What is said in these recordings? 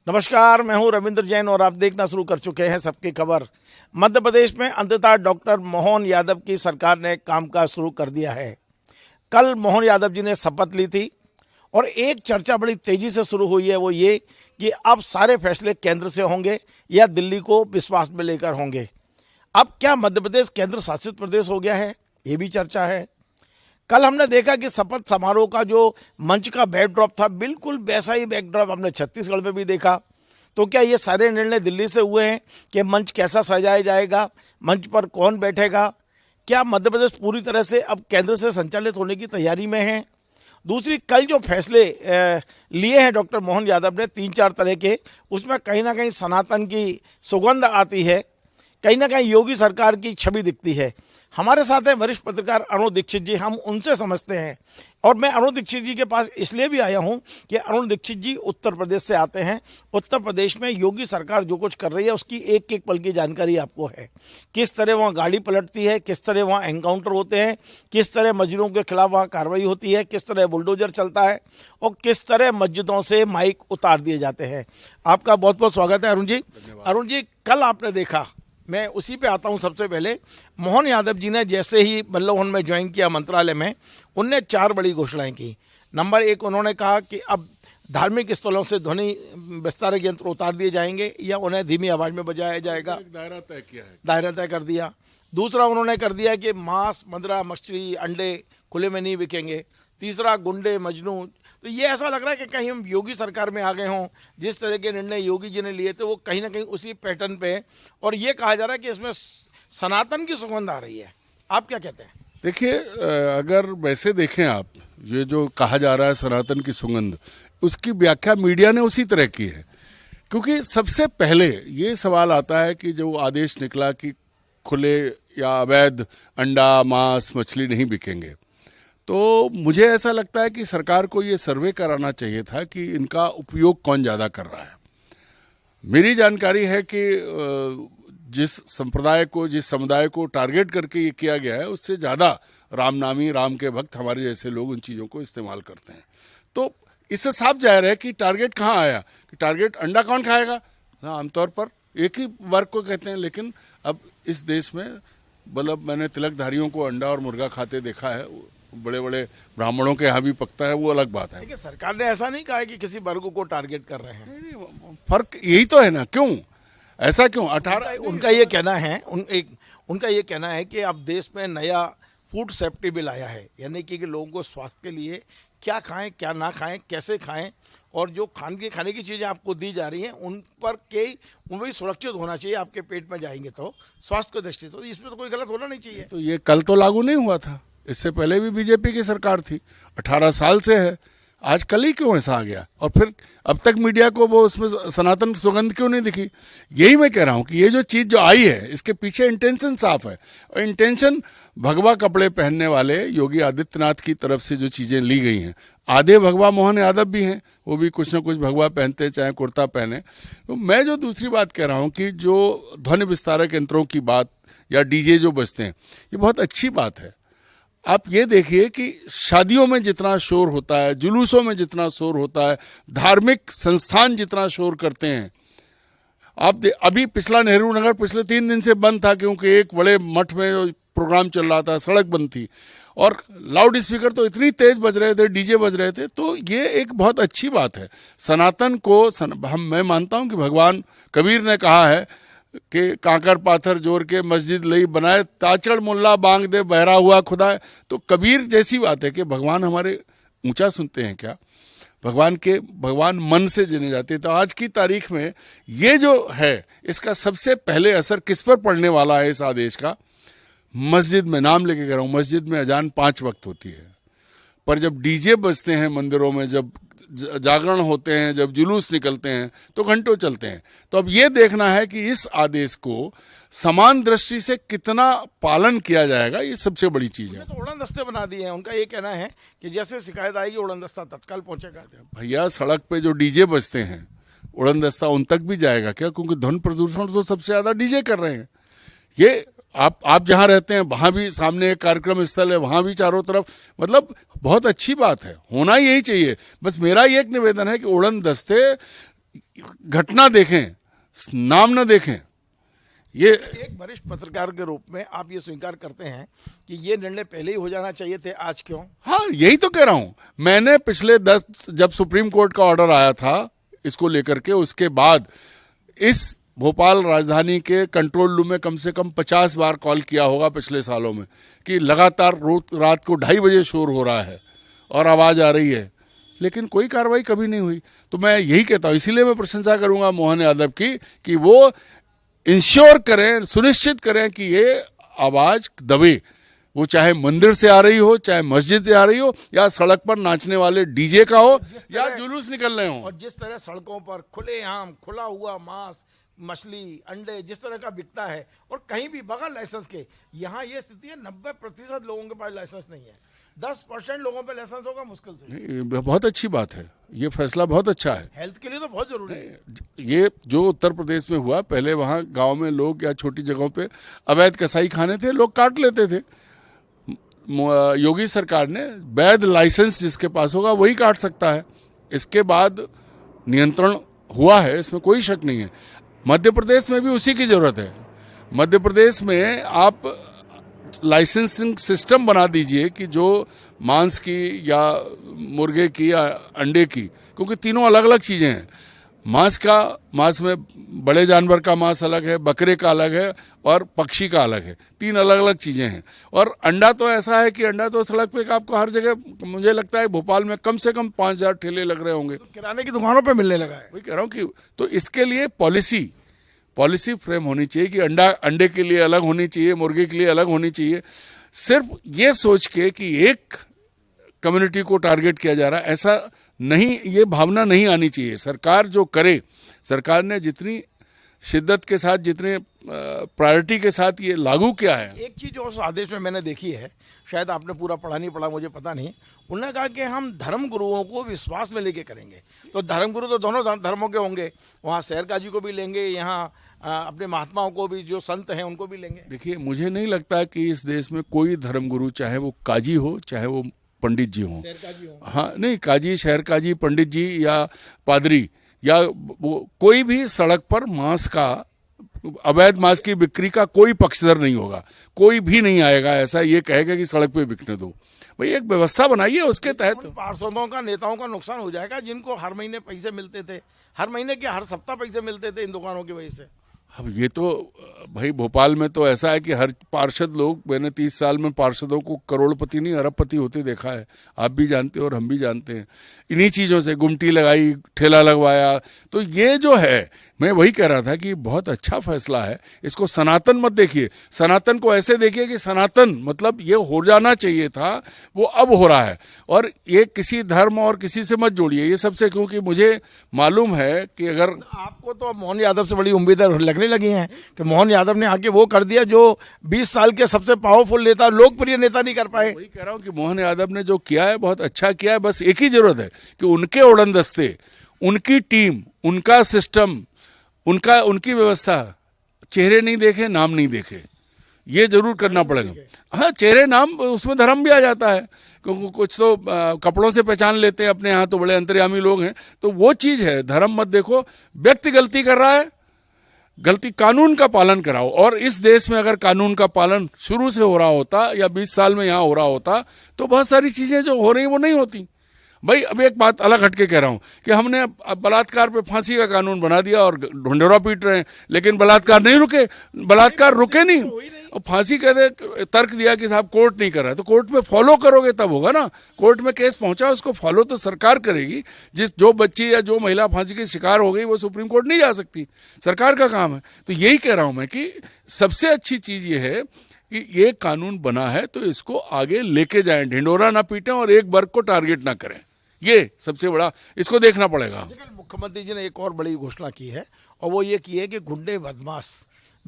नमस्कार, मैं हूं रविंद्र जैन और आप देखना शुरू कर चुके हैं सबकी खबर। मध्य प्रदेश में अंततः डॉक्टर मोहन यादव की सरकार ने कामकाज शुरू कर दिया है। कल मोहन यादव जी ने शपथ ली थी और एक चर्चा बड़ी तेजी से शुरू हुई है, वो ये कि अब सारे फैसले केंद्र से होंगे या दिल्ली को विश्वास में लेकर होंगे। अब क्या मध्य प्रदेश केंद्र शासित प्रदेश हो गया है, ये भी चर्चा है। कल हमने देखा कि शपथ समारोह का जो मंच का बैकड्रॉप था, बिल्कुल वैसा ही बैकड्रॉप हमने छत्तीसगढ़ में भी देखा। तो क्या ये सारे निर्णय दिल्ली से हुए हैं कि मंच कैसा सजाया जाएगा, मंच पर कौन बैठेगा? क्या मध्य प्रदेश पूरी तरह से अब केंद्र से संचालित होने की तैयारी में है? दूसरी, कल जो फैसले लिए हैं डॉक्टर मोहन यादव ने 3-4 तरह के, उसमें कहीं ना कहीं सनातन की सुगंध आती है, कहीं ना कहीं योगी सरकार की छवि दिखती है। हमारे साथ हैं वरिष्ठ पत्रकार अरुण दीक्षित जी, हम उनसे समझते हैं। और मैं अरुण दीक्षित जी के पास इसलिए भी आया हूं कि अरुण दीक्षित जी उत्तर प्रदेश से आते हैं। उत्तर प्रदेश में योगी सरकार जो कुछ कर रही है उसकी एक एक पल की जानकारी आपको है। किस तरह वहाँ गाड़ी पलटती है, किस तरह वहाँ एनकाउंटर होते हैं, किस तरह मस्जिदों के खिलाफ वहाँ कार्रवाई होती है, किस तरह बुलडोजर चलता है और किस तरह मस्जिदों से माइक उतार दिए जाते हैं। आपका बहुत बहुत स्वागत है अरुण जी। अरुण जी, कल आपने देखा, मैं उसी पे आता हूं। सबसे पहले मोहन यादव जी ने जैसे ही बल्लभ भवन में ज्वाइन किया मंत्रालय में, उनने 4 बड़ी घोषणाएं की। नंबर 1, उन्होंने कहा कि अब धार्मिक स्थलों से ध्वनि विस्तारक यंत्र उतार दिए जाएंगे या उन्हें धीमी आवाज में बजाया जाएगा। दायरा तय किया है, दायरा तय कर दिया। दूसरा, उन्होंने कर दिया कि मांस, मदिरा, मछली, अंडे खुले में नहीं बिकेंगे। तीसरा, गुंडे, मजनू। तो ये ऐसा लग रहा है कि कहीं हम योगी सरकार में आ गए हों। जिस तरह के निर्णय योगी जी ने लिए थे वो कहीं ना कहीं उसी पैटर्न पे है। और ये कहा जा रहा है कि इसमें सनातन की सुगंध आ रही है। आप क्या कहते हैं? देखिए, अगर वैसे देखें आप, ये जो कहा जा रहा है सनातन की सुगंध, उसकी व्याख्या मीडिया ने उसी तरह की है। क्योंकि सबसे पहले ये सवाल आता है कि जो आदेश निकला कि खुले या अवैध अंडा, मांस, मछली नहीं बिकेंगे, तो मुझे ऐसा लगता है कि सरकार को ये सर्वे कराना चाहिए था कि इनका उपयोग कौन ज़्यादा कर रहा है। मेरी जानकारी है कि जिस संप्रदाय को, जिस समुदाय को टारगेट करके ये किया गया है, उससे ज़्यादा रामनामी, राम के भक्त हमारे जैसे लोग उन चीज़ों को इस्तेमाल करते हैं। तो इससे साफ जाहिर है कि टारगेट कहाँ आया, कि टारगेट अंडा कौन खाएगा। आमतौर पर एक ही वर्ग को कहते हैं, लेकिन अब इस देश में मतलब मैंने तिलकधारियों को अंडा और मुर्गा खाते देखा है। बड़े बड़े ब्राह्मणों के यहाँ भी पकता है, वो अलग बात है। देखिए, सरकार ने ऐसा नहीं कहा है कि किसी वर्ग को टारगेट कर रहे हैं। नहीं, फर्क यही तो है ना। क्यों ऐसा, क्यों 18? उनका ये कहना है, उनका ये कहना है कि अब देश में नया फूड सेफ्टी बिल आया है, यानी कि लोगों को स्वास्थ्य के लिए क्या खाएं, क्या ना खाएं, कैसे खाएं, और जो खाने की चीज़ें आपको दी जा रही हैं उन पर उन भी सुरक्षित होना चाहिए। आपके पेट में जाएंगे तो स्वास्थ्य की दृष्टि से, तो इसमें तो कोई गलत होना नहीं चाहिए। तो ये कल तो लागू नहीं हुआ था, इससे पहले भी बीजेपी की सरकार थी, 18 साल से है। आज कल ही क्यों ऐसा आ गया? और फिर अब तक मीडिया को वो उसमें सनातन सुगंध क्यों नहीं दिखी? यही मैं कह रहा हूँ कि ये जो चीज़ जो आई है, इसके पीछे इंटेंशन साफ है। और इंटेंशन भगवा कपड़े पहनने वाले योगी आदित्यनाथ की तरफ से जो चीज़ें ली गई हैं, आधे भगवा मोहन यादव भी हैं, वो भी कुछ ना कुछ भगवा पहनते हैं, चाहे कुर्ता पहने। तो मैं जो दूसरी बात कह रहा हूँ कि जो ध्वनि विस्तारक यंत्रों की बात या डीजे जो बजते हैं, ये बहुत अच्छी बात है। आप ये देखिए कि शादियों में जितना शोर होता है, जुलूसों में जितना शोर होता है, धार्मिक संस्थान जितना शोर करते हैं, आप अभी पिछला नेहरू नगर पिछले 3 दिन से बंद था, क्योंकि एक बड़े मठ में प्रोग्राम चल रहा था, सड़क बंद थी और लाउड स्पीकर तो इतनी तेज बज रहे थे, डीजे बज रहे थे। तो ये एक बहुत अच्छी बात है। सनातन को मैं मानता हूँ कि भगवान कबीर ने कहा है कि कांकर पाथर जोर के मस्जिद लई बनाए, ताचड़ मुल्ला बांग दे बहरा हुआ खुदा है। तो कबीर जैसी बात है कि भगवान हमारे ऊंचा सुनते हैं क्या? भगवान मन से जाने जाते हैं। तो आज की तारीख में ये जो है, इसका सबसे पहले असर किस पर पड़ने वाला है इस आदेश का? मस्जिद में, नाम लेके कह रहा हूँ, मस्जिद में अजान 5 वक्त होती है, पर जब डीजे बजते हैं मंदिरों में, जब जागरण होते हैं, जब जुलूस निकलते हैं, तो घंटों चलते हैं। तो अब ये देखना है कि इस आदेश को समान दृष्टि से कितना पालन किया जाएगा, ये सबसे बड़ी चीज है। तो उड़न दस्ते बना दिए हैं, उनका ये कहना है कि जैसे शिकायत आएगी उड़न दस्ता तत्काल पहुंचेगा। भैया, सड़क पे जो डीजे बजते हैं, उड़न दस्ता उन तक भी जाएगा क्या? क्योंकि ध्वनि प्रदूषण तो सबसे ज्यादा डीजे कर रहे हैं। ये आप जहाँ रहते हैं वहाँ भी सामने एक कार्यक्रम स्थल है, वहाँ भी चारों तरफ, मतलब बहुत अच्छी बात है, होना यही चाहिए। बस मेरा ये एक निवेदन है कि उड़न दस्ते घटना देखें, नाम न देखें। ये एक वरिष्ठ पत्रकार के रूप में आप ये स्वीकार करते हैं कि ये निर्णय पहले ही हो जाना चाहिए थे, आज क्यों? हाँ, यही तो कह रहा हूं। मैंने पिछले 10 जब सुप्रीम कोर्ट का ऑर्डर आया था इसको लेकर के, उसके बाद इस भोपाल राजधानी के कंट्रोल रूम में कम से कम 50 बार कॉल किया होगा पिछले सालों में कि लगातार रात को 2:30 बजे शोर हो रहा है और आवाज आ रही है, लेकिन कोई कार्रवाई कभी नहीं हुई। तो मैं यही कहता हूं, इसीलिए मैं प्रशंसा करूंगा मोहन यादव की कि वो इंश्योर करें, सुनिश्चित करें कि ये आवाज दबे, वो चाहे मंदिर से आ रही हो, चाहे मस्जिद से आ रही हो, या सड़क पर नाचने वाले डीजे का हो, या जुलूस निकल रहे हो। और जिस तरह सड़कों पर खुलेआम खुला हुआ मांस, मछली, अंडे जिस तरह का बिकता है, और कहीं भी बगैर लाइसेंस के, यहाँ ये स्थिति है 90% लोगों के पास लाइसेंस नहीं है, 10% लोगों पे लाइसेंस होगा मुश्किल से। नहीं, बहुत अच्छी बात है, ये फैसला बहुत अच्छा है। हेल्थ के लिए तो बहुत जरूरी है। ये जो उत्तर प्रदेश में हुआ, पहले वहाँ गांव में लोग या छोटी जगहों पे अवैध कसाई खाने थे, लोग काट लेते थे। योगी सरकार ने वैध लाइसेंस जिसके पास होगा वही काट सकता है। इसके बाद नियंत्रण हुआ है, इसमें कोई शक नहीं है। मध्य प्रदेश में भी उसी की जरूरत है। मध्य प्रदेश में आप लाइसेंसिंग सिस्टम बना दीजिए कि जो मांस की या मुर्गे की या अंडे की, क्योंकि तीनों अलग अलग चीज़ें हैं। मांस में बड़े जानवर का मांस अलग है, बकरे का अलग है और पक्षी का अलग है, 3 अलग अलग चीज़ें हैं। और अंडा तो ऐसा है कि अंडा तो सड़क पे आपको हर जगह, मुझे लगता है भोपाल में कम से कम 5000 ठेले लग रहे होंगे। तो किराने की दुकानों पे मिलने लगा है। वही कह रहा हूँ कि तो इसके लिए पॉलिसी फ्रेम होनी चाहिए कि अंडे के लिए अलग होनी चाहिए, मुर्गे के लिए अलग होनी चाहिए। सिर्फ ये सोच के कि एक कम्युनिटी को टारगेट किया जा रहा है, ऐसा नहीं, ये भावना नहीं आनी चाहिए। सरकार जो करे, सरकार ने जितनी शिद्दत के साथ, जितने प्रायोरिटी के साथ ये लागू किया है। एक चीज जो उस आदेश में मैंने देखी है, शायद आपने पूरा पढ़ा नहीं पढ़ा मुझे पता नहीं, उन्होंने कहा कि हम धर्म गुरुओं को विश्वास में लेके करेंगे। तो धर्म गुरु तो दोनों धर्मों के होंगे, वहाँ शेरका जी को भी लेंगे, यहाँ अपने महात्माओं को भी, जो संत हैं उनको भी लेंगे। देखिए, मुझे नहीं लगता कि इस देश में कोई धर्मगुरु, चाहे वो काजी हो चाहे वो पंडित जी हों, हाँ नहीं, काजी, शहर काजी, पंडित जी या पादरी या वो कोई भी सड़क पर मांस का, अवैध मांस की बिक्री का कोई पक्षधर नहीं होगा। कोई भी नहीं आएगा ऐसा ये कहेगा कि सड़क पे बिकने दो। भाई एक व्यवस्था बनाइए, उसके तहत। पार्षदों का, नेताओं का नुकसान हो जाएगा, जिनको हर महीने पैसे मिलते थे, हर महीने के हर सप्ताह पैसे मिलते थे इन दुकानों की वजह से। अब ये तो भाई भोपाल में तो ऐसा है कि हर पार्षद लोग, मैंने 30 साल में पार्षदों को करोड़पति नहीं अरबपति होते देखा है। आप भी जानते हो और हम भी जानते हैं। इन्हीं चीज़ों से गुमटी लगाई, ठेला लगवाया। तो ये जो है, मैं वही कह रहा था कि बहुत अच्छा फैसला है। इसको सनातन मत देखिए, सनातन को ऐसे देखिए कि सनातन मतलब ये हो जाना चाहिए था, वो अब हो रहा है। और ये किसी धर्म और किसी से मत जोड़िए ये सबसे, क्योंकि मुझे मालूम है कि अगर आपको तो मोहन यादव से बड़ी उम्मीदें लगने लगी हैं कि मोहन यादव ने आके वो कर दिया जो 20 साल के सबसे पावरफुल नेता, लोकप्रिय नेता नहीं कर पाए। वही कह रहा हूँ कि मोहन यादव ने जो किया है बहुत अच्छा किया है। बस एक ही जरूरत है कि उनके उड़न दस्ते, उनकी टीम, उनका सिस्टम, उनकी व्यवस्था चेहरे नहीं देखे, नाम नहीं देखे, ये जरूर करना पड़ेगा। हाँ, चेहरे नाम, उसमें धर्म भी आ जाता है, क्योंकि कुछ तो कपड़ों से पहचान लेते हैं अपने यहाँ, तो बड़े अंतर्यामी लोग हैं, तो वो चीज़ है। धर्म मत देखो, व्यक्ति गलती कर रहा है, गलती, कानून का पालन कराओ। और इस देश में अगर कानून का पालन शुरू से हो रहा होता या 20 साल में यहाँ हो रहा होता, तो बहुत सारी चीज़ें जो हो रही वो नहीं होती। भाई अब एक बात अलग हटके कह रहा हूँ कि हमने बलात्कार पे फांसी का कानून बना दिया और ढोंढेरा पीट रहे हैं, लेकिन बलात्कार नहीं रुके, बलात्कार रुके नहीं। और फांसी कहते, तर्क दिया कि साहब कोर्ट नहीं कर रहा है, तो कोर्ट में फॉलो करोगे तब होगा ना। कोर्ट में केस पहुंचा, उसको फॉलो तो सरकार करेगी। जो बच्ची या जो महिला फांसी की शिकार हो गई वो सुप्रीम कोर्ट नहीं जा सकती, सरकार का काम है। तो यही कह रहा हूं मैं कि सबसे अच्छी चीज ये है कि ये कानून बना है तो इसको आगे लेके जाएं, ढिंडोरा ना पीटें और एक वर्ग को टारगेट ना करें। ये सबसे बड़ा, इसको देखना पड़ेगा। मुख्यमंत्री जी ने एक और बड़ी घोषणा की है, और वो ये की है कि गुंडे बदमाश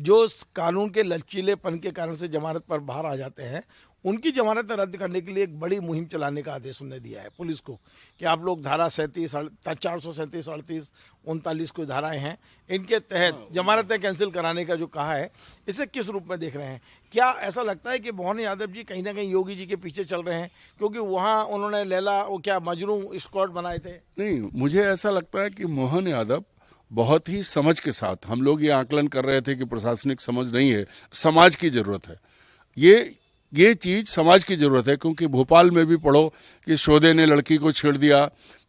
जो कानून के लचीलेपन के कारण से जमानत पर बाहर आ जाते हैं, उनकी जमानत रद्द करने के लिए एक बड़ी मुहिम चलाने का आदेश उन्होंने दिया है पुलिस को कि आप लोग धारा 37, 437, 38, 39 कोई धाराएं हैं, इनके तहत जमानतें कैंसिल कराने का जो कहा है, इसे किस रूप में देख रहे हैं? क्या ऐसा लगता है कि मोहन यादव जी कहीं ना कहीं योगी जी के पीछे चल रहे हैं, क्योंकि वहाँ उन्होंने लैला वो क्या मजनू स्क्वाड बनाए थे? नहीं, मुझे ऐसा लगता है कि मोहन यादव बहुत ही समझ के साथ, हम लोग ये आकलन कर रहे थे कि प्रशासनिक समझ नहीं है, समाज की जरूरत है। ये चीज समाज की जरूरत है, क्योंकि भोपाल में भी पढ़ो कि शोधे ने लड़की को छेड़ दिया,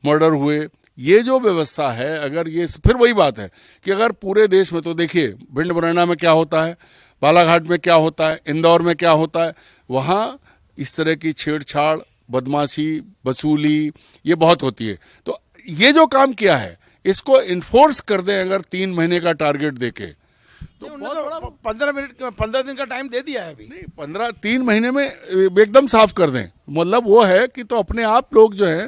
मर्डर हुए। ये जो व्यवस्था है, अगर ये फिर वही बात है कि अगर पूरे देश में, तो देखिए भिंड मुरैना में क्या होता है, बालाघाट में क्या होता है, इंदौर में क्या होता है, वहाँ इस तरह की छेड़छाड़, बदमाशी, वसूली ये बहुत होती है। तो ये जो काम किया है इसको इन्फोर्स कर दें अगर 3 महीने का टारगेट देके, तो बहुत बड़ा 15 दिन का टाइम दे दिया है अभी। नहीं, 3 महीने में एकदम साफ कर दें। मतलब वो है कि तो अपने आप लोग जो है,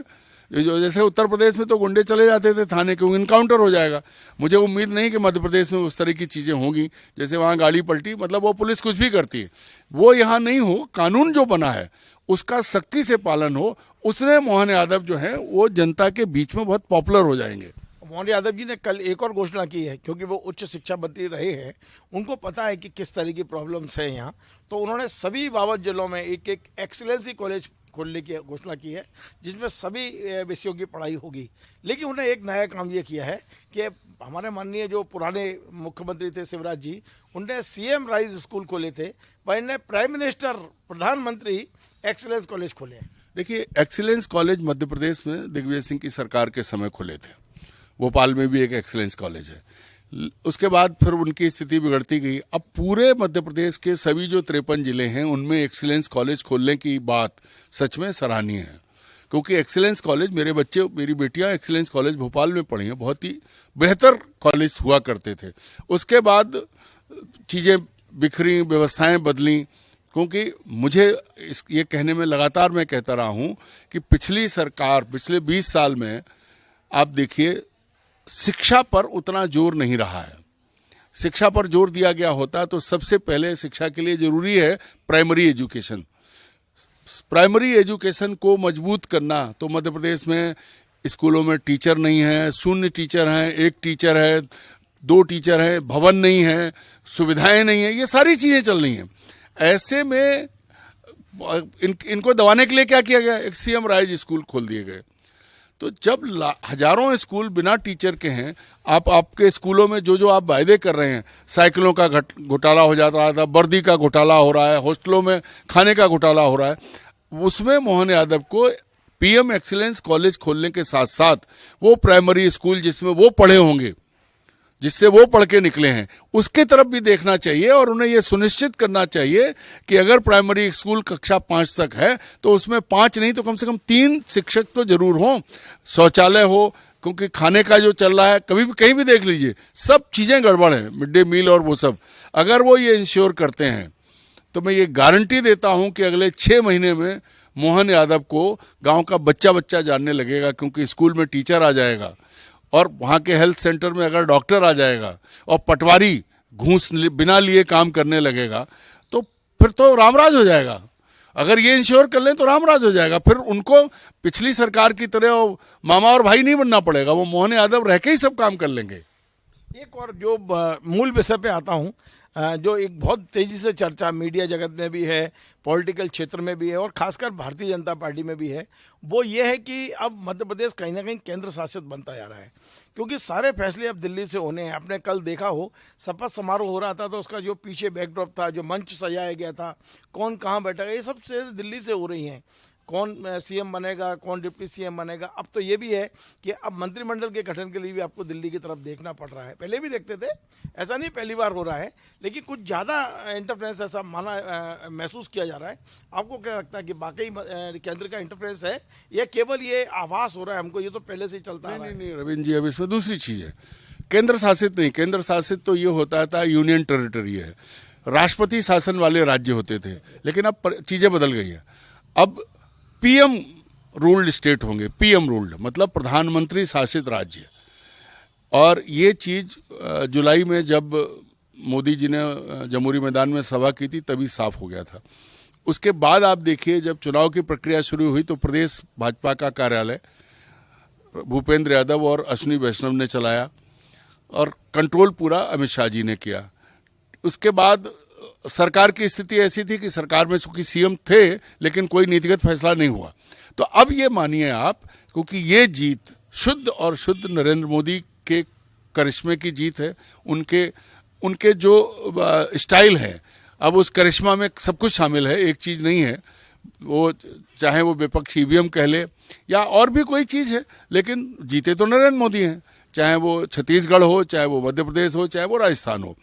जो जैसे उत्तर प्रदेश में तो गुंडे चले जाते थे थाने के, इनकाउंटर हो जाएगा। मुझे उम्मीद नहीं कि मध्य प्रदेश में उस तरह की चीज़ें होंगी, जैसे वहाँ गाड़ी पलटी, मतलब वो पुलिस कुछ भी करती है, वो यहाँ नहीं हो। कानून जो बना है उसका सख्ती से पालन हो, उसने मोहन यादव जो है वो जनता के बीच में बहुत पॉपुलर हो जाएंगे। मोहन यादव जी ने कल एक और घोषणा की है, क्योंकि वो उच्च शिक्षा मंत्री रहे हैं, उनको पता है कि किस तरह की प्रॉब्लम्स हैं यहाँ, तो उन्होंने सभी 52 जिलों में एक एक्सीलेंसी कॉलेज खोलने की घोषणा की है, जिसमें सभी विषयों की पढ़ाई होगी। लेकिन उन्होंने एक नया काम ये किया है कि हमारे माननीय जो पुराने मुख्यमंत्री थे शिवराज जी, उनने CM राइज स्कूल खोले थे, पर इन्हें प्राइम मिनिस्टर, प्रधानमंत्री एक्सीलेंस कॉलेज खोले हैं। देखिए, एक्सीलेंस कॉलेज मध्य प्रदेश में दिग्विजय सिंह की सरकार के समय खुले थे। भोपाल में भी एक एक्सीलेंस कॉलेज है। उसके बाद फिर उनकी स्थिति बिगड़ती गई। अब पूरे मध्य प्रदेश के सभी जो 53 जिले हैं उनमें एक्सीलेंस कॉलेज खोलने की बात सच में सराहनीय है, क्योंकि एक्सीलेंस कॉलेज, मेरे बच्चे, मेरी बेटियां एक्सीलेंस कॉलेज भोपाल में पढ़ी हैं, बहुत ही बेहतर कॉलेज हुआ करते थे। उसके बाद चीज़ें बिखरी, व्यवस्थाएं बदली, क्योंकि मुझे ये कहने में लगातार मैं कहता रहा हूँ कि पिछली सरकार, पिछले 20 साल में आप देखिए शिक्षा पर उतना जोर नहीं रहा है। शिक्षा पर जोर दिया गया होता तो सबसे पहले शिक्षा के लिए जरूरी है प्राइमरी एजुकेशन। प्राइमरी एजुकेशन को मजबूत करना, तो मध्य प्रदेश में स्कूलों में टीचर नहीं है, शून्य टीचर हैं, 1 टीचर है, 2 टीचर है, भवन नहीं है, सुविधाएं नहीं है, ये सारी चीज़ें चल रही हैं। ऐसे में इनको दबाने के लिए क्या किया गया? एक CM राइज स्कूल खोल दिए गए। तो जब हजारों स्कूल बिना टीचर के हैं, आपके स्कूलों में जो आप वायदे कर रहे हैं, साइकिलों का घोटाला हो जाता था, वर्दी का घोटाला हो रहा है, हॉस्टलों में खाने का घोटाला हो रहा है, उसमें मोहन यादव को PM एक्सीलेंस कॉलेज खोलने के साथ साथ वो प्राइमरी स्कूल जिसमें वो पढ़े होंगे, जिससे वो पढ़ के निकले हैं, उसके तरफ भी देखना चाहिए। और उन्हें ये सुनिश्चित करना चाहिए कि अगर प्राइमरी स्कूल कक्षा 5 तक है तो उसमें 5 नहीं तो कम से कम 3 शिक्षक तो जरूर हों, शौचालय हो, क्योंकि खाने का जो चल रहा है, कभी भी कहीं भी देख लीजिए, सब चीज़ें गड़बड़ हैं, मिड डे मील और वो सब। अगर वो ये इंश्योर करते हैं तो मैं ये गारंटी देता हूं कि अगले 6 महीने में मोहन यादव को गांव का बच्चा बच्चा जानने लगेगा, क्योंकि स्कूल में टीचर आ जाएगा और वहाँ के हेल्थ सेंटर में अगर डॉक्टर आ जाएगा और पटवारी घूस बिना लिए काम करने लगेगा, तो फिर तो रामराज हो जाएगा। अगर ये इंश्योर कर लें तो रामराज हो जाएगा। फिर उनको पिछली सरकार की तरह मामा और भाई नहीं बनना पड़ेगा, वो मोहन यादव रह के ही सब काम कर लेंगे। एक और जो मूल विषय पे आता हूँ, जो एक बहुत तेज़ी से चर्चा मीडिया जगत में भी है, पॉलिटिकल क्षेत्र में भी है और खासकर भारतीय जनता पार्टी में भी है, वो ये है कि अब मध्य प्रदेश कहीं ना कहीं केंद्र शासित बनता जा रहा है, क्योंकि सारे फैसले अब दिल्ली से होने हैं। आपने कल देखा हो, शपथ समारोह हो रहा था तो उसका जो पीछे बैकड्रॉप था, जो मंच सजाया गया था, कौन कहाँ बैठा, ये सब चीज़ें दिल्ली से हो रही हैं। कौन CM बनेगा, कौन डिप्टी CM बनेगा। अब तो ये भी है कि अब मंत्रिमंडल के गठन के लिए भी आपको दिल्ली की तरफ देखना पड़ रहा है। पहले भी देखते थे, ऐसा नहीं पहली बार हो रहा है, लेकिन कुछ ज़्यादा इंटरफेरेंस ऐसा महसूस किया जा रहा है। आपको क्या लगता है कि वाकई केंद्र का इंटरफेरेंस है या केवल ये आभास हो रहा है हमको, ये तो पहले से ही चलता है? नहीं रविंद्र जी, अब इसमें दूसरी चीज़ है, केंद्र शासित नहीं। केंद्र शासित तो ये होता था, यूनियन टेरिटरी है, राष्ट्रपति शासन वाले राज्य होते थे, लेकिन अब चीज़ें बदल गई हैं। अब PM रूल्ड स्टेट होंगे। PM रूल्ड मतलब प्रधानमंत्री शासित राज्य। और ये चीज़ जुलाई में जब मोदी जी ने जमहूरी मैदान में सभा की थी तभी साफ हो गया था। उसके बाद आप देखिए जब चुनाव की प्रक्रिया शुरू हुई तो प्रदेश भाजपा का कार्यालय भूपेंद्र यादव और अश्विनी वैष्णव ने चलाया और कंट्रोल पूरा अमित शाह जी ने किया। उसके बाद सरकार की स्थिति ऐसी थी कि सरकार में चूंकि सीएम थे लेकिन कोई नीतिगत फैसला नहीं हुआ। तो अब ये मानिए आप, क्योंकि ये जीत शुद्ध और शुद्ध नरेंद्र मोदी के करिश्मे की जीत है, उनके जो स्टाइल है, अब उस करिश्मा में सब कुछ शामिल है, एक चीज़ नहीं है। वो चाहे वो विपक्ष ईवीएम कह ले या और भी कोई चीज़ है, लेकिन जीते तो नरेंद्र मोदी हैं, चाहे वो छत्तीसगढ़ हो, चाहे वो मध्य प्रदेश हो, चाहे वो राजस्थान हो।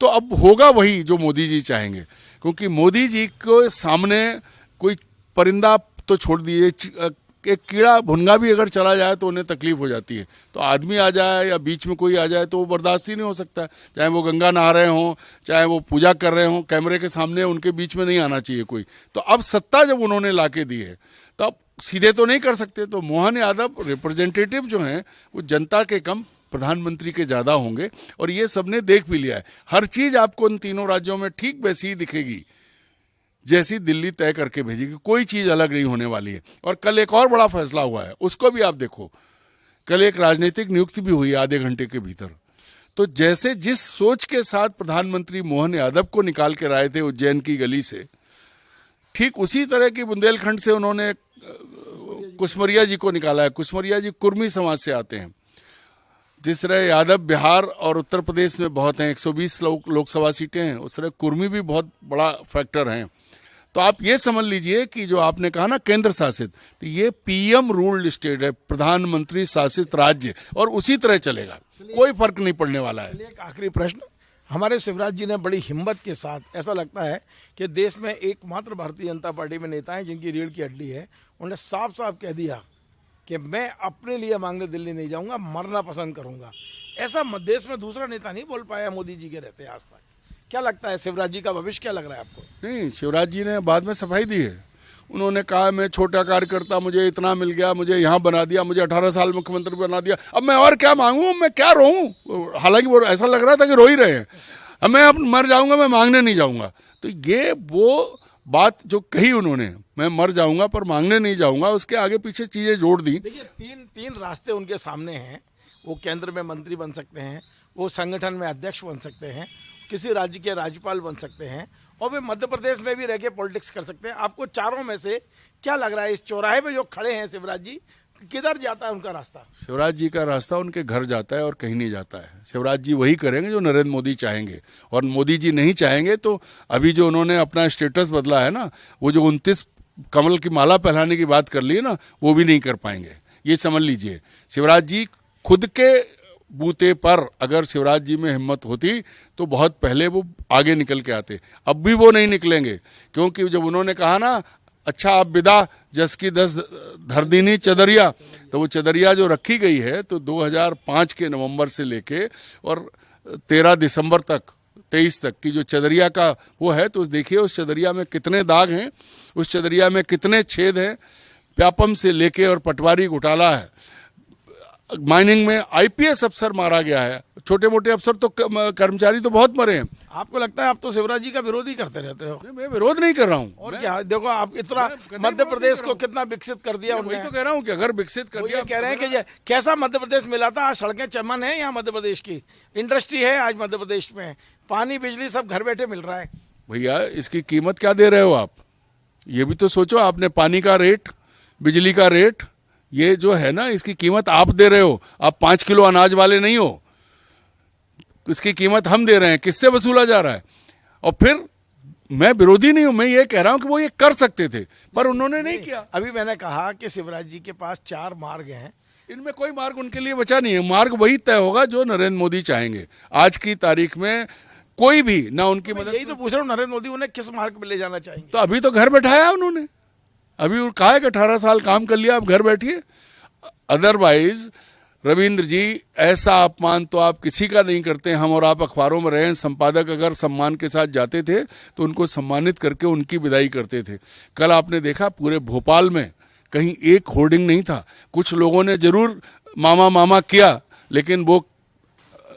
तो अब होगा वही जो मोदी जी चाहेंगे, क्योंकि मोदी जी को सामने कोई परिंदा तो छोड़ दिए, एक कीड़ा भुनगा भी अगर चला जाए तो उन्हें तकलीफ हो जाती है। तो आदमी आ जाए या बीच में कोई आ जाए तो वो बर्दाश्त ही नहीं हो सकता, चाहे वो गंगा नहा रहे हों, चाहे वो पूजा कर रहे हों, कैमरे के सामने उनके बीच में नहीं आना चाहिए कोई। तो अब सत्ता जब उन्होंने लाके दी है तो अब सीधे तो नहीं कर सकते। तो मोहन यादव रिप्रेजेंटेटिव जो हैं वो जनता के कम प्रधानमंत्री के ज़्यादा होंगे, और ये सबने देख भी लिया है। हर चीज़ आपको इन तीनों राज्यों में ठीक वैसी ही दिखेगी जैसी दिल्ली तय करके भेजेगी, कोई चीज़ अलग नहीं होने वाली है। और कल एक और बड़ा फैसला हुआ है, उसको भी आप देखो। कल एक राजनीतिक नियुक्ति भी हुई आधे घंटे के भीतर। तो जैसे जिस सोच के साथ प्रधानमंत्री मोहन यादव को निकाल के लाए थे उज्जैन की गली से, ठीक उसी तरह की बुंदेलखंड से उन्होंने कुशमरिया जी को निकाला है। कुशमरिया जी कुर्मी समाज से आते हैं। जिस तरह यादव बिहार और उत्तर प्रदेश में बहुत हैं, 120 लोकसभा सीटें हैं, उस तरह कुर्मी भी बहुत बड़ा फैक्टर हैं। तो आप ये समझ लीजिए कि जो आपने कहा ना केंद्र शासित, तो ये पीएम रूल्ड स्टेट है, प्रधानमंत्री शासित राज्य, और उसी तरह चलेगा, कोई फर्क नहीं पड़ने वाला है। एक आखिरी प्रश्न, हमारे शिवराज जी ने बड़ी हिम्मत के साथ, ऐसा लगता है कि देश में एकमात्र भारतीय जनता पार्टी में नेता हैं जिनकी रीढ़ की हड्डी है, उन्होंने साफ साफ कह दिया कि मैं अपने लिए मांगने दिल्ली नहीं जाऊंगा, मरना पसंद करूंगा। ऐसा देश में दूसरा नेता नहीं बोल पाया मोदी जी के रहते आज तक। क्या लगता है शिवराज जी का भविष्य क्या लग रहा है आपको? नहीं, शिवराज जी ने बाद में सफाई दी है। उन्होंने कहा मैं छोटा कार्यकर्ता, मुझे इतना मिल गया, मुझे यहाँ बना दिया, मुझे 18 साल मुख्यमंत्री बना दिया, अब मैं और क्या मांगूं, मैं क्या रोऊं। हालांकि वो ऐसा लग रहा था कि रो ही रहे हैं। अब मैं अब मर जाऊंगा, मैं मांगने नहीं जाऊंगा। तो ये वो बात जो कही उन्होंने, मैं मर जाऊंगा पर मांगने नहीं जाऊंगा, उसके आगे पीछे चीजें जोड़ दी। देखिए तीन रास्ते उनके सामने हैं। वो केंद्र में मंत्री बन सकते हैं, वो संगठन में अध्यक्ष बन सकते हैं, किसी राज्य के राज्यपाल बन सकते हैं, और वे मध्य प्रदेश में भी रह के पॉलिटिक्स कर सकते हैं। आपको चारों में से क्या लग रहा है, इस चौराहे पे जो खड़े हैं शिवराज जी, किधर जाता है उनका रास्ता? शिवराज जी का रास्ता उनके घर जाता है और कहीं नहीं जाता है। शिवराज जी वही करेंगे जो नरेंद्र मोदी चाहेंगे, और मोदी जी नहीं चाहेंगे तो अभी जो उन्होंने अपना स्टेटस बदला है ना, वो जो 29 कमल की माला पहनाने की बात कर ली है ना, वो भी नहीं कर पाएंगे। ये समझ लीजिए, शिवराज जी खुद के बूते पर अगर शिवराज जी में हिम्मत होती तो बहुत पहले वो आगे निकल के आते। अब भी वो नहीं निकलेंगे, क्योंकि जब उन्होंने कहा ना अच्छा आप विदा जस की 10 धरदीनी चदरिया, तो वो चदरिया जो रखी गई है तो 2005 के नवंबर से लेके और 13 दिसंबर तक 23 तक की जो चदरिया का वो है, तो देखिए उस चदरिया में कितने दाग हैं, उस चदरिया में कितने छेद हैं। व्यापम से लेके और पटवारी घोटाला है, माइनिंग में आईपीएस अफसर मारा गया है, छोटे मोटे अफसर तो कर्मचारी तो बहुत मरे हैं। आपको लगता है आप तो शिवराज जी का विरोध ही करते रहते हो? मैं विरोध नहीं कर रहा हूँ। और क्या, देखो आप इतना मध्य प्रदेश को कितना विकसित कर दिया वही तो कह रहा हूँ कि अगर विकसित कर दिया। कह रहे हैं कि ये कैसा मध्य प्रदेश मिला था, आज सड़कें चमन है, यहाँ मध्य प्रदेश की इंडस्ट्री है, आज मध्य प्रदेश में पानी बिजली सब घर बैठे मिल रहा है। भैया इसकी कीमत क्या दे रहे हो आप, ये भी तो सोचो। आपने पानी का रेट, बिजली का रेट, ये जो है ना, इसकी कीमत आप दे रहे हो। आप 5 किलो अनाज वाले नहीं हो, इसकी कीमत हम दे रहे हैं। किससे वसूला जा रहा है? और फिर मैं विरोधी नहीं हूं, मैं ये कह रहा हूं कि वो ये कर सकते थे पर उन्होंने नहीं किया। अभी मैंने कहा कि शिवराज जी के पास 4 मार्ग हैं, इनमें कोई मार्ग उनके लिए बचा नहीं है। मार्ग वही तय होगा जो नरेंद्र मोदी चाहेंगे। आज की तारीख में कोई भी ना उनकी मदद। यही तो पूछ रहा हूँ, नरेंद्र मोदी उन्हें किस मार्ग पे ले जाना चाहेंगे? तो अभी तो घर बैठाया उन्होंने, अभी वो कहा है कि 18 साल काम कर लिया, आप घर बैठिए। अदरवाइज रविंद्र जी, ऐसा अपमान तो आप किसी का नहीं करते। हम और आप अखबारों में रहे, संपादक अगर सम्मान के साथ जाते थे तो उनको सम्मानित करके उनकी विदाई करते थे। कल आपने देखा पूरे भोपाल में कहीं एक होर्डिंग नहीं था। कुछ लोगों ने जरूर मामा मामा किया, लेकिन वो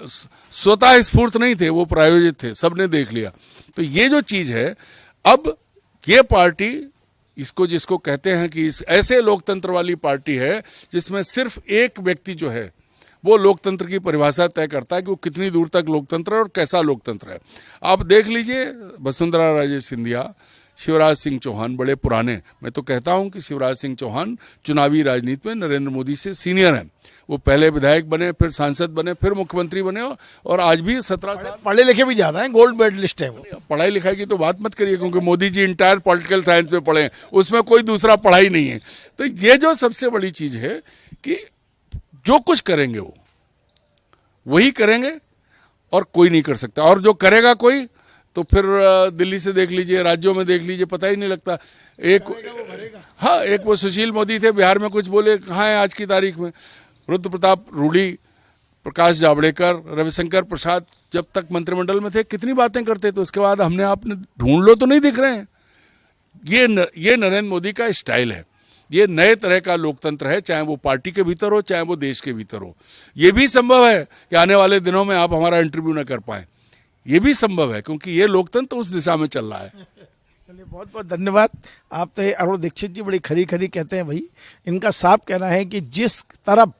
स्वतः स्फूर्त नहीं थे, वो प्रायोजित थे, सबने देख लिया। तो ये जो चीज है, अब ये पार्टी इसको जिसको कहते हैं कि इस ऐसे लोकतंत्र वाली पार्टी है जिसमें सिर्फ एक व्यक्ति जो है वो लोकतंत्र की परिभाषा तय करता है कि वो कितनी दूर तक लोकतंत्र है और कैसा लोकतंत्र है। आप देख लीजिए, वसुंधरा राजे सिंधिया, शिवराज सिंह चौहान बड़े पुराने, मैं तो कहता हूं कि शिवराज सिंह चौहान चुनावी राजनीति में नरेंद्र मोदी से सीनियर हैं। वो पहले विधायक बने, फिर सांसद बने, फिर मुख्यमंत्री बने और आज भी 17 साल पढ़े लिखे भी ज्यादा हैं, गोल्ड मेडलिस्ट है वो। पढ़ाई लिखाई की तो बात मत करिए, क्योंकि Modi ji entire political science में पढ़े हैं, उसमें कोई दूसरा पढ़ाई नहीं है। तो ये जो सबसे बड़ी चीज है कि जो कुछ करेंगे वो वही करेंगे और कोई नहीं कर सकता, और जो करेगा कोई तो फिर दिल्ली से देख लीजिए, राज्यों में देख लीजिए, पता ही नहीं लगता। एक वो सुशील मोदी थे, बिहार में कुछ बोले, कहाँ है आज की तारीख में? रुद्र प्रताप रूडी, प्रकाश जावड़ेकर, रविशंकर प्रसाद जब तक मंत्रिमंडल में थे कितनी बातें करते थे, उसके बाद हमने आपने ढूंढ लो तो नहीं दिख रहे हैं। ये नरेंद्र मोदी का स्टाइल है, ये नए तरह का लोकतंत्र है, चाहे वो पार्टी के भीतर हो चाहे वो देश के भीतर हो। ये भी संभव है कि आने वाले दिनों में आप हमारा इंटरव्यू न कर पाए, ये भी संभव है, क्योंकि ये लोकतंत्र उस दिशा में चल रहा है। चलिए, बहुत बहुत धन्यवाद। आप तो अरुण दीक्षित जी बड़ी खरी खरी कहते हैं भाई। इनका साफ कहना है कि जिस तरफ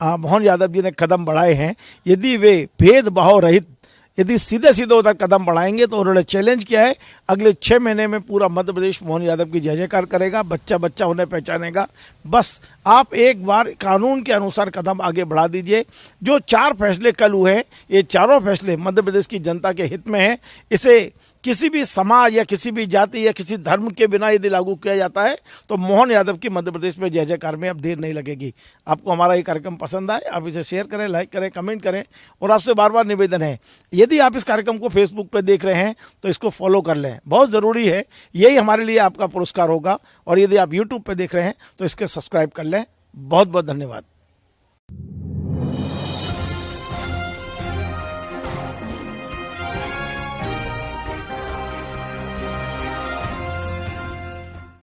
मोहन यादव जी ने कदम बढ़ाए हैं, यदि वे भेदभाव रहित यदि सीधे सीधे उधर कदम बढ़ाएंगे तो उन्होंने चैलेंज किया है, अगले 6 महीने में पूरा मध्य प्रदेश मोहन यादव की जय जयकार करेगा, बच्चा बच्चा उन्हें पहचानेगा। बस आप एक बार कानून के अनुसार कदम आगे बढ़ा दीजिए। जो 4 फैसले कल हुए हैं, ये चारों फैसले मध्य प्रदेश की जनता के हित में हैं। इसे किसी भी समाज या किसी भी जाति या किसी धर्म के बिना यदि लागू किया जाता है तो मोहन यादव की मध्य प्रदेश में जय जयकार में अब देर नहीं लगेगी। आपको हमारा ये कार्यक्रम पसंद आए, आप इसे शेयर करें, लाइक करें, कमेंट करें, और आपसे बार बार निवेदन है, यदि आप इस कार्यक्रम को फेसबुक पर देख रहे हैं तो इसको फॉलो कर लें, बहुत ज़रूरी है, यही हमारे लिए आपका पुरस्कार होगा। और यदि आप यूट्यूब पर देख रहे हैं तो इसके सब्सक्राइब कर लें। बहुत बहुत धन्यवाद।